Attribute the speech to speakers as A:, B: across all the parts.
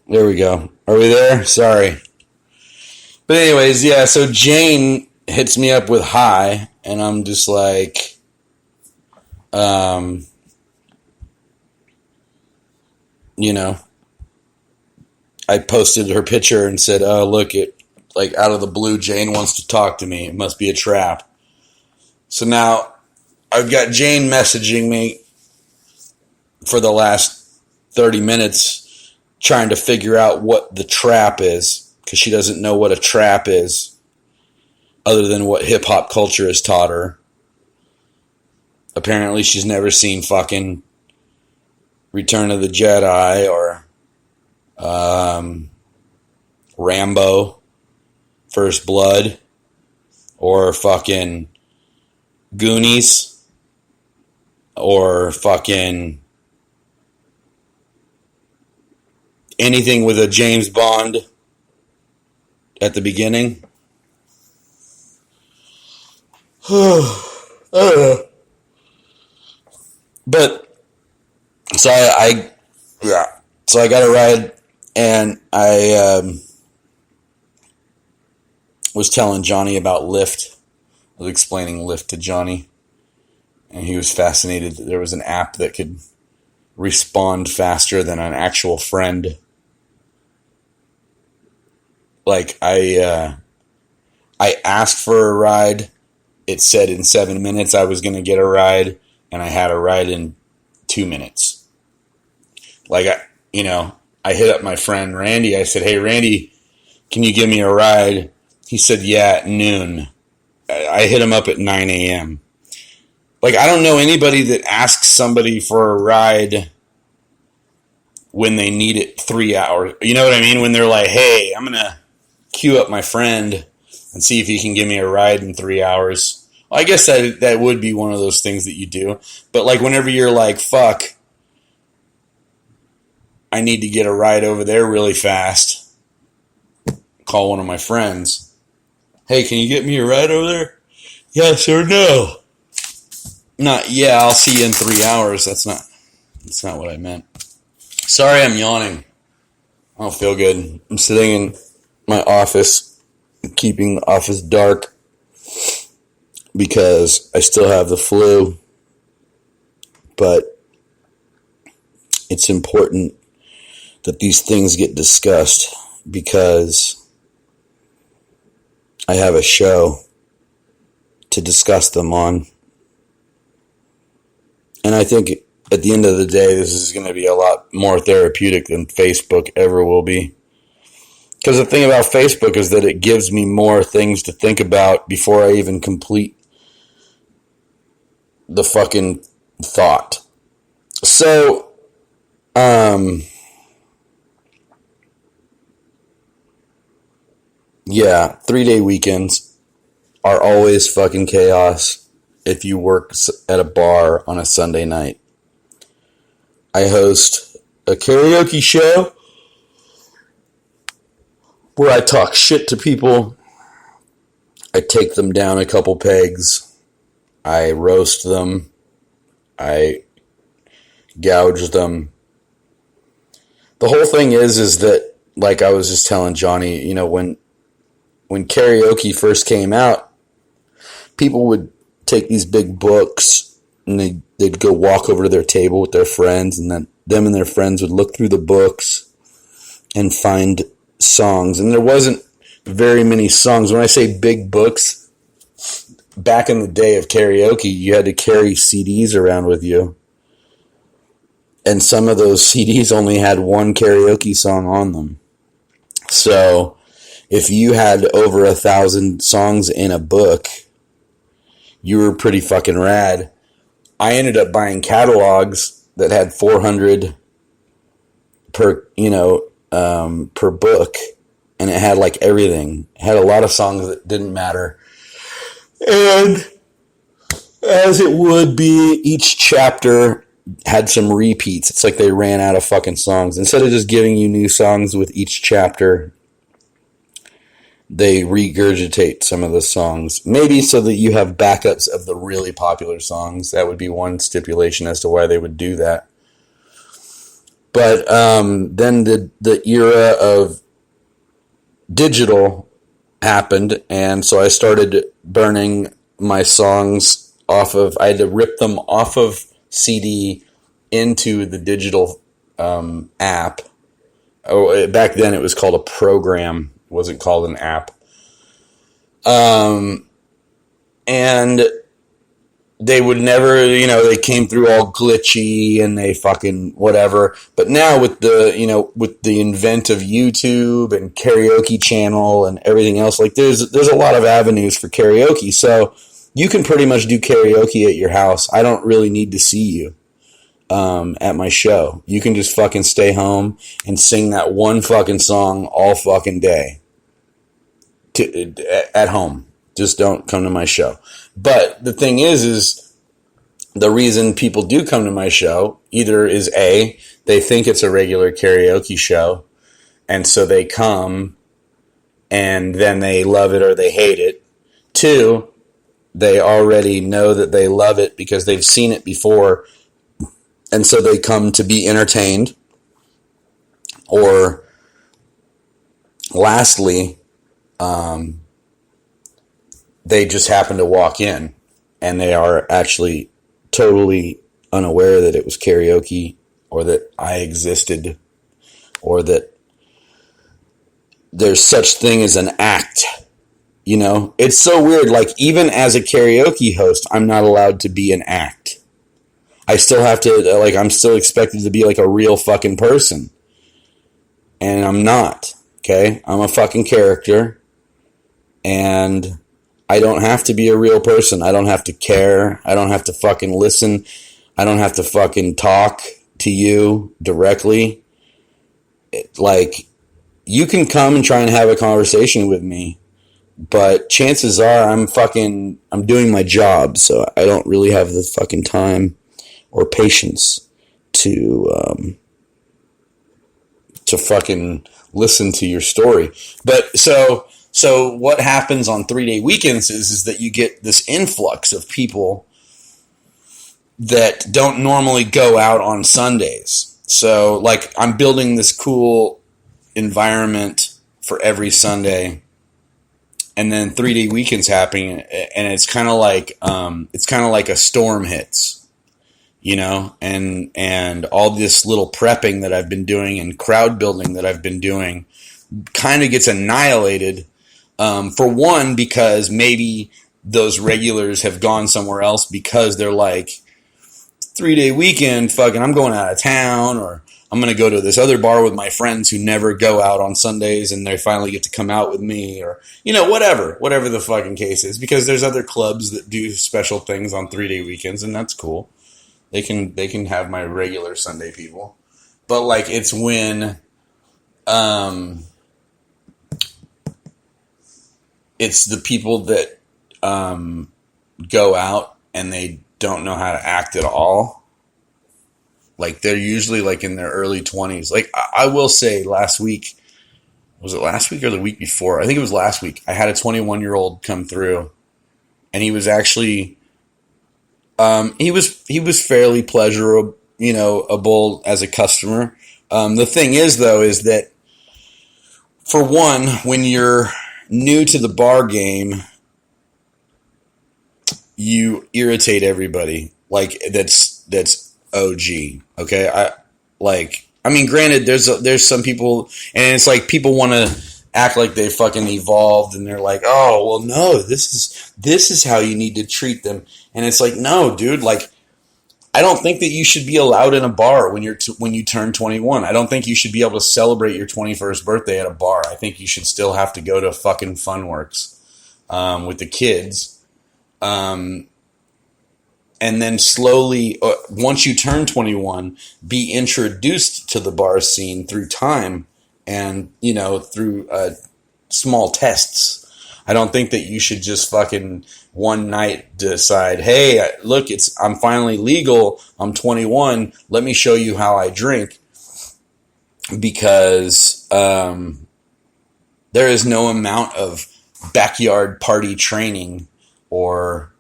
A: There we go. Are we there? Sorry. But anyways, yeah, so Jane hits me up with hi, and I'm just like, you know, I posted her picture and said, oh, look, like out of the blue, Jane wants to talk to me. It must be a trap. So now I've got Jane messaging me for the last 30 minutes trying to figure out what the trap is, because she doesn't know what a trap is other than what hip-hop culture has taught her. Apparently she's never seen fucking Return of the Jedi or Rambo, First Blood, or fucking Goonies, or fucking anything with a James Bond at the beginning. I don't know. But so I got a ride, and I was telling Johnny about Lyft. I was explaining Lyft to Johnny, and he was fascinated that there was an app that could respond faster than an actual friend. Like, I asked for a ride. It said in 7 minutes I was going to get a ride, and I had a ride in 2 minutes. Like, I hit up my friend Randy. I said, hey, Randy, can you give me a ride? He said, yeah, at noon. I hit him up at 9 a.m. Like, I don't know anybody that asks somebody for a ride when they need it 3 hours. You know what I mean? When they're like, hey, I'm going to queue up my friend and see if he can give me a ride in 3 hours. Well, I guess that would be one of those things that you do. But, like, whenever you're like, fuck, I need to get a ride over there really fast, call one of my friends. Hey, can you get me a ride over there? Yes or no? Not, yeah, I'll see you in 3 hours. That's not what I meant. Sorry, I'm yawning. I don't feel good. I'm sitting in my office, keeping the office dark because I still have the flu. But it's important that these things get discussed because I have a show to discuss them on. And I think at the end of the day, this is going to be a lot more therapeutic than Facebook ever will be. Because the thing about Facebook is that it gives me more things to think about before I even complete the fucking thought. So, yeah, 3-day weekends are always fucking chaos if you work at a bar on a Sunday night. I host a karaoke show where I talk shit to people. I take them down a couple pegs. I roast them. I gouge them. The whole thing is that, like I was just telling Johnny, you know, when karaoke first came out, people would take these big books and they'd go walk over to their table with their friends, and then them and their friends would look through the books and find songs. And there wasn't very many songs. When I say big books, back in the day of karaoke, you had to carry CDs around with you. And some of those CDs only had one karaoke song on them. So if you had over 1,000 songs in a book, you were pretty fucking rad. I ended up buying catalogs that had 400 per book, and it had like everything. It had a lot of songs that didn't matter. And as it would be, each chapter had some repeats. It's like they ran out of fucking songs. Instead of just giving you new songs with each chapter, they regurgitate some of the songs. Maybe so that you have backups of the really popular songs. That would be one stipulation as to why they would do that. But then the era of digital happened, and so I started burning my songs off of, I had to rip them off of CD into the digital app. Oh, back then it was called a program, it wasn't called an app. And they would never, they came through all glitchy and they fucking whatever. But now with the invent of YouTube and karaoke channel and everything else, like there's a lot of avenues for karaoke. So you can pretty much do karaoke at your house. I don't really need to see you at my show. You can just fucking stay home and sing that one fucking song all fucking day at home. Just don't come to my show. But the thing is the reason people do come to my show either is A, they think it's a regular karaoke show, and so they come, and then they love it or they hate it. 2, they already know that they love it because they've seen it before, and so they come to be entertained. Or lastly, they just happen to walk in and they are actually totally unaware that it was karaoke or that I existed or that there's such thing as an act. It's so weird. Like, even as a karaoke host, I'm not allowed to be an act. I still have to, I'm still expected to be like a real fucking person. And I'm not, okay? I'm a fucking character. And I don't have to be a real person. I don't have to care. I don't have to fucking listen. I don't have to fucking talk to you directly. You can come and try and have a conversation with me, but chances are I'm doing my job, so I don't really have the fucking time or patience to fucking listen to your story. But so what happens on 3-day weekends is that you get this influx of people that don't normally go out on Sundays. So, I'm building this cool environment for every Sunday, and then 3-day weekends happening, and it's kind of like a storm hits, and all this little prepping that I've been doing and crowd building that I've been doing kind of gets annihilated. For one, because maybe those regulars have gone somewhere else because they're like, 3-day weekend, fucking, I'm going out of town, or I'm going to go to this other bar with my friends who never go out on Sundays and they finally get to come out with me, or, whatever the fucking case is, because there's other clubs that do special things on 3-day weekends, and that's cool. They can have my regular Sunday people. But, it's when, it's the people that go out and they don't know how to act at all. They're usually in their early 20s. I will say last week, was it last week or the week before? I think it was last week. I had a 21-year-old come through, and he was actually he was fairly pleasurable, as a customer. The thing is, though, is that for one, when you're new to the bar game, you irritate everybody. That's OG. Okay, granted, there's some people, and it's people want to act like they fucking evolved, and they're like, oh, well, no, this is how you need to treat them, and it's no, dude, I don't think that you should be allowed in a bar when you turn 21. I don't think you should be able to celebrate your 21st birthday at a bar. I think you should still have to go to fucking Funworks with the kids. And then slowly, once you turn 21, be introduced to the bar scene through time and, through small tests. I don't think that you should just fucking one night decide, hey, look, I'm finally legal, I'm 21, let me show you how I drink. Because there is no amount of backyard party training or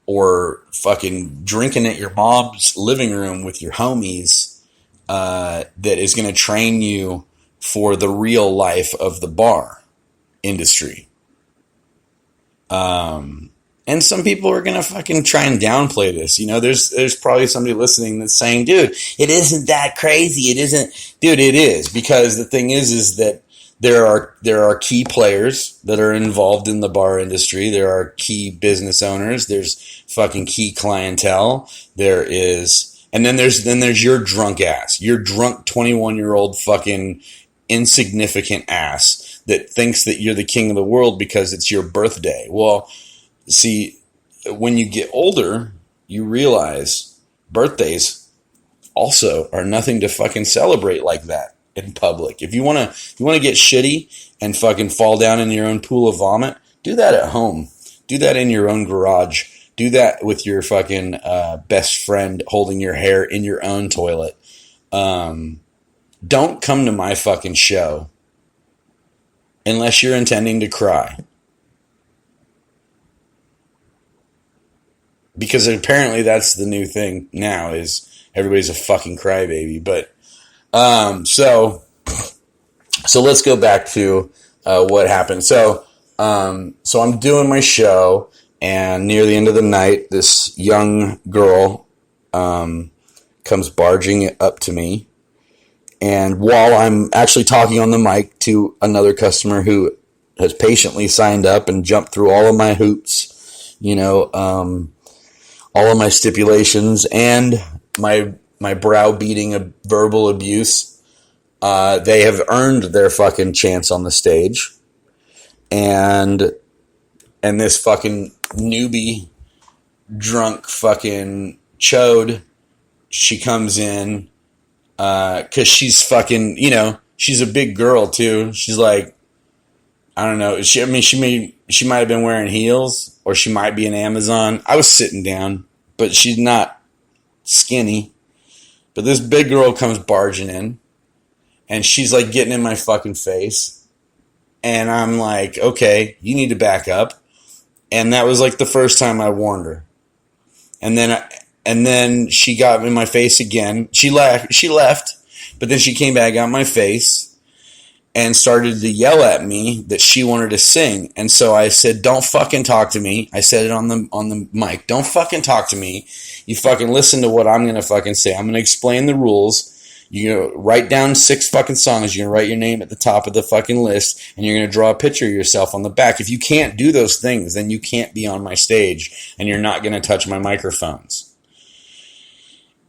A: or fucking drinking at your mom's living room with your homies, that is going to train you for the real life of the bar industry. And some people are going to fucking try and downplay this. You know, there's probably somebody listening that's saying, dude, it isn't that crazy. It isn't. Dude, it is. Because the thing is that there are key players that are involved in the bar industry. There are key business owners. There's fucking key clientele. And then there's your drunk ass. Your drunk 21-year-old fucking insignificant ass that thinks that you're the king of the world because it's your birthday. Well, see, when you get older, you realize birthdays also are nothing to fucking celebrate like that in public. If you want to get shitty and fucking fall down in your own pool of vomit, do that at home. Do that in your own garage. Do that with your fucking best friend holding your hair in your own toilet. Don't come to my fucking show unless you're intending to cry. Because apparently that's the new thing now, is everybody's a fucking crybaby. But so let's go back to what happened. So I'm doing my show, and near the end of the night, this young girl comes barging up to me. And while I'm actually talking on the mic to another customer who has patiently signed up and jumped through all of my hoops, you know, all of my stipulations and my browbeating of verbal abuse, they have earned their fucking chance on the stage. And this fucking newbie, drunk fucking chode, she comes in, cause she's fucking, you know, she's a big girl too. She's like, I don't know. She might have been wearing heels, or she might be an Amazon. I was sitting down, but she's not skinny. But this big girl comes barging in, and she's like getting in my fucking face. And I'm like, okay, you need to back up. And that was like the first time I warned her. And then she got in my face again. She left, but then she came back, got in my face, and started to yell at me that she wanted to sing. And so I said, don't fucking talk to me. I said it on the mic. Don't fucking talk to me. You fucking listen to what I'm going to fucking say. I'm going to explain the rules. You're going to write down 6 fucking songs. You're going to write your name at the top of the fucking list, and you're going to draw a picture of yourself on the back. If you can't do those things, then you can't be on my stage, and you're not going to touch my microphones.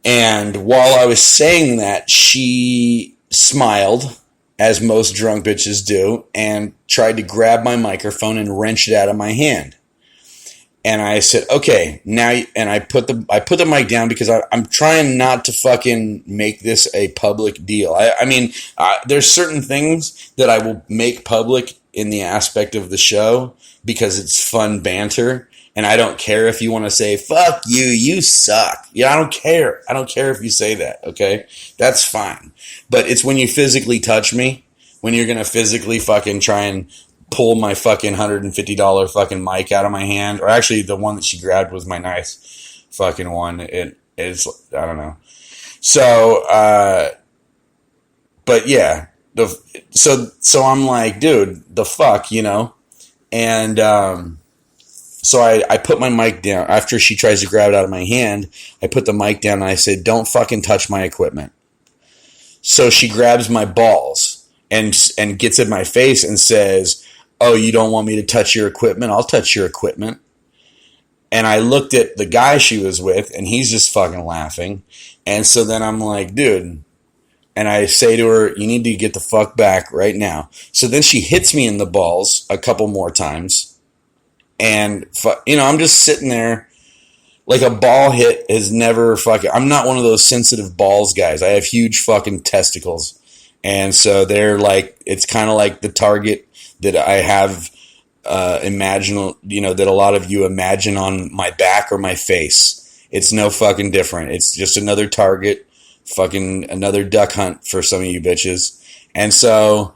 A: And while I was saying that, she smiled, as most drunk bitches do, and tried to grab my microphone and wrench it out of my hand. And I said, okay, now, and I put the mic down because I'm trying not to fucking make this a public deal. I mean, there's certain things that I will make public in the aspect of the show because it's fun banter. And I don't care if you want to say, fuck you, you suck. Yeah, I don't care. I don't care if you say that, okay? That's fine. But it's when you physically touch me, when you're going to physically fucking try and pull my fucking $150 fucking mic out of my hand. Or actually, the one that she grabbed was my nice fucking one. It's, I don't know. So, but yeah. So I'm like, dude, the fuck, you know? And, so I put my mic down. After she tries to grab it out of my hand, I put the mic down and I said, don't fucking touch my equipment. So she grabs my balls and gets in my face and says, oh, you don't want me to touch your equipment? I'll touch your equipment. And I looked at the guy she was with, and he's just fucking laughing. And so then I'm like, dude. And I say to her, you need to get the fuck back right now. So then she hits me in the balls a couple more times. And, you know, I'm just sitting there like a ball hit is never fucking... I'm not one of those sensitive balls guys. I have huge fucking testicles. And so they're like... It's kind of like the target that I have you know, that a lot of you imagine on my back or my face. It's no fucking different. It's just another target. Fucking another duck hunt for some of you bitches. And so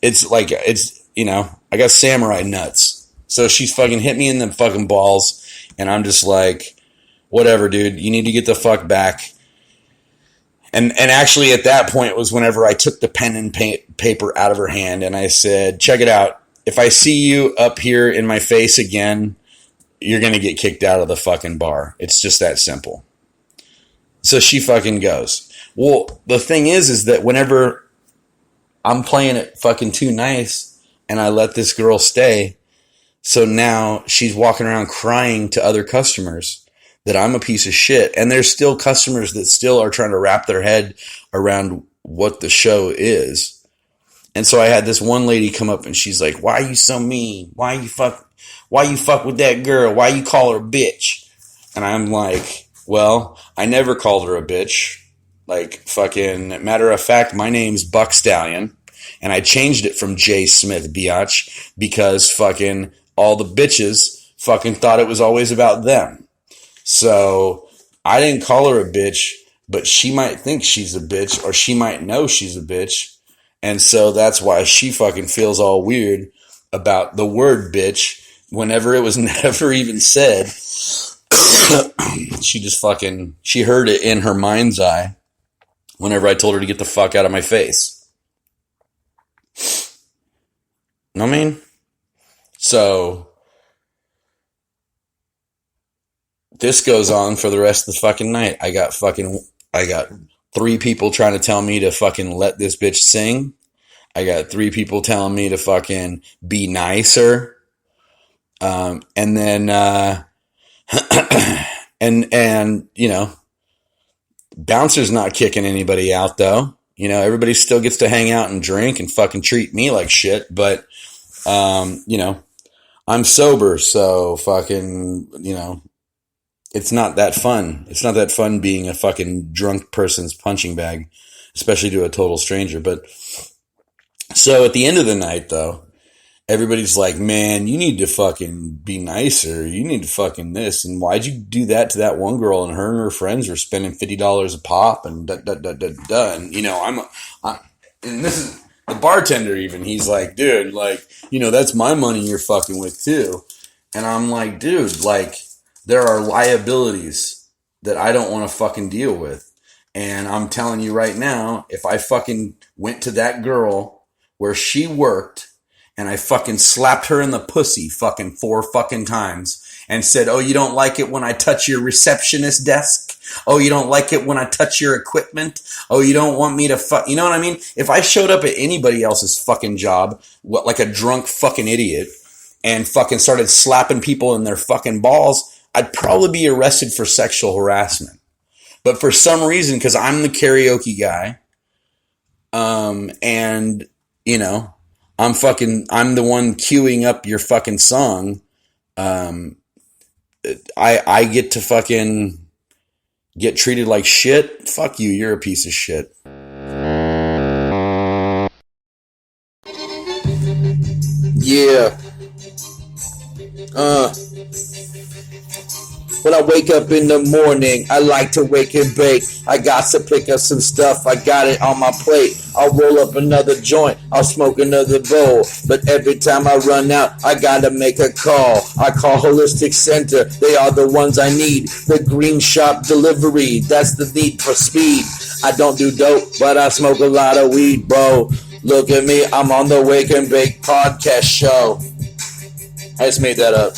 A: it's like... It's, you know, I got samurai nuts. So she's fucking hit me in the fucking balls, And I'm just like, whatever, dude, you need to get the fuck back. And actually at that point was whenever I took the pen and paper out of her hand and I said, check it out. If I see you up here in my face again, you're going to get kicked out of the fucking bar. It's just that simple. So she fucking goes. Well, the thing is that whenever I'm playing it fucking too nice and I let this girl stay, so now she's walking around crying to other customers that I'm a piece of shit. And there's still customers that still are trying to wrap their head around what the show is. And so I had this one lady come up and she's like, why are you so mean? Why you fuck with that girl? Why you call her a bitch? And I'm like, well, I never called her a bitch. Like, fucking, matter of fact, my name's Buck Stallion. And I changed it from J. Smith Biatch because fucking all the bitches fucking thought it was always about them. So I didn't call her a bitch, but she might think she's a bitch or she might know she's a bitch. And so that's why she fucking feels all weird about the word bitch whenever it was never even said. She just fucking, she heard it in her mind's eye whenever I told her to get the fuck out of my face. Know what I mean? So this goes on for the rest of the fucking night. I got 3 people trying to tell me to fucking let this bitch sing. I got 3 people telling me to fucking be nicer. And then, and, you know, bouncer's not kicking anybody out though. You know, everybody still gets to hang out and drink and fucking treat me like shit. But, you know, I'm sober. So fucking, you know, it's not that fun. It's not that fun being a fucking drunk person's punching bag, especially to a total stranger. But so at the end of the night, though, everybody's like, man, you need to fucking be nicer. You need to fucking this. And why'd you do that to that one girl? And her friends were spending $50 a pop and da da da da da. And, you know, and this is the bartender even. He's like, dude, like, you know, that's my money you're fucking with too. And I'm like, dude, like, there are liabilities that I don't want to fucking deal with. And I'm telling you right now, if I fucking went to that girl where she worked and I fucking slapped her in the pussy fucking 4 fucking times and said, oh, you don't like it when I touch your receptionist desk? Oh, you don't like it when I touch your equipment? Oh, you don't want me to fuck, you know what I mean? If I showed up at anybody else's fucking job, like a drunk fucking idiot, and fucking started slapping people in their fucking balls, I'd probably be arrested for sexual harassment. But for some reason, because I'm the karaoke guy, and, you know, I'm the one queuing up your fucking song, I get to fucking get treated like shit. Fuck you, you're a piece of shit. Yeah. When I wake up in the morning, I like to wake and bake. I got to pick up some stuff, I got it on my plate. I'll roll up another joint, I'll smoke another bowl. But every time I run out, I gotta make a call. I call Holistic Center, they are the ones I need. The Green Shop Delivery, that's the need for speed. I don't do dope, but I smoke a lot of weed, bro. Look at me, I'm on the Wake and Bake podcast show. I just made that up.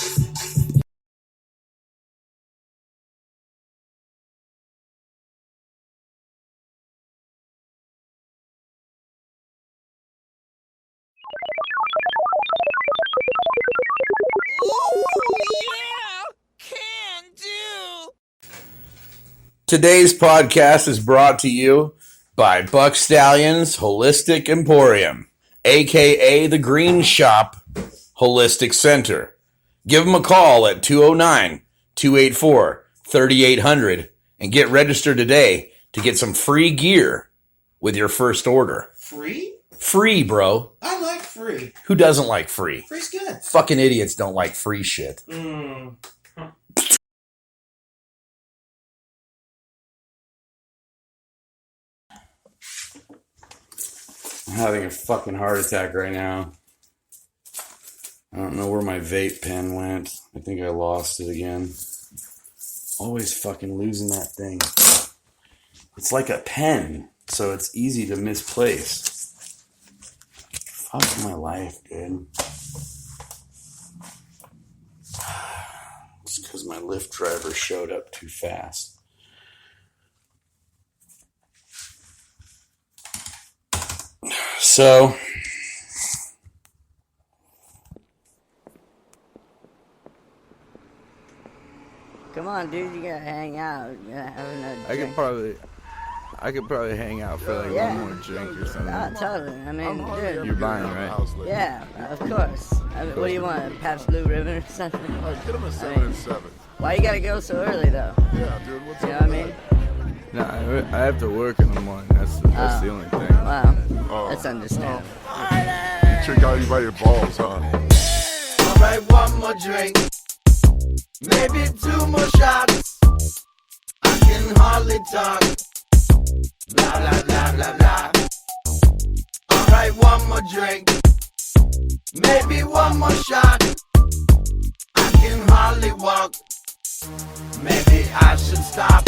A: Today's podcast is brought to you by Buck Stallion's Holistic Emporium, aka the Green Shop Holistic Center. Give them a call at 209-284-3800 and get registered today to get some free gear with your first order.
B: Free?
A: Free, bro.
B: I like free.
A: Who doesn't like free?
B: Free's good.
A: Fucking idiots don't like free shit. I'm having a fucking heart attack right now. I don't know where my vape pen went. I think I lost it again. Always fucking losing that thing. It's like a pen, so it's easy to misplace. Fuck my life, dude. It's because my Lyft driver showed up too fast. So,
B: come on, dude, you gotta hang out. You gotta have another
C: I
B: drink.
C: could probably hang out for like one more drink or something.
B: No, totally. I mean, dude.
C: You're buying, right?
B: Yeah, of course. I mean, what do you want? A Pabst Blue Ribbon or something?
D: Get him a 7 and 7.
B: Why you gotta go so early, though?
D: Yeah, dude, what's
B: You know
D: up?
B: what I mean?
C: No, I have to work in the morning. That's the only thing.
B: Wow,
D: Oh.
B: that's understandable.
D: Chick out you by your balls, huh?
E: Alright, one more drink, maybe 2 more shots. I can hardly talk. Blah, blah, blah, blah, blah. Alright, one more drink, maybe 1 more shot. I can hardly walk. Maybe I should stop.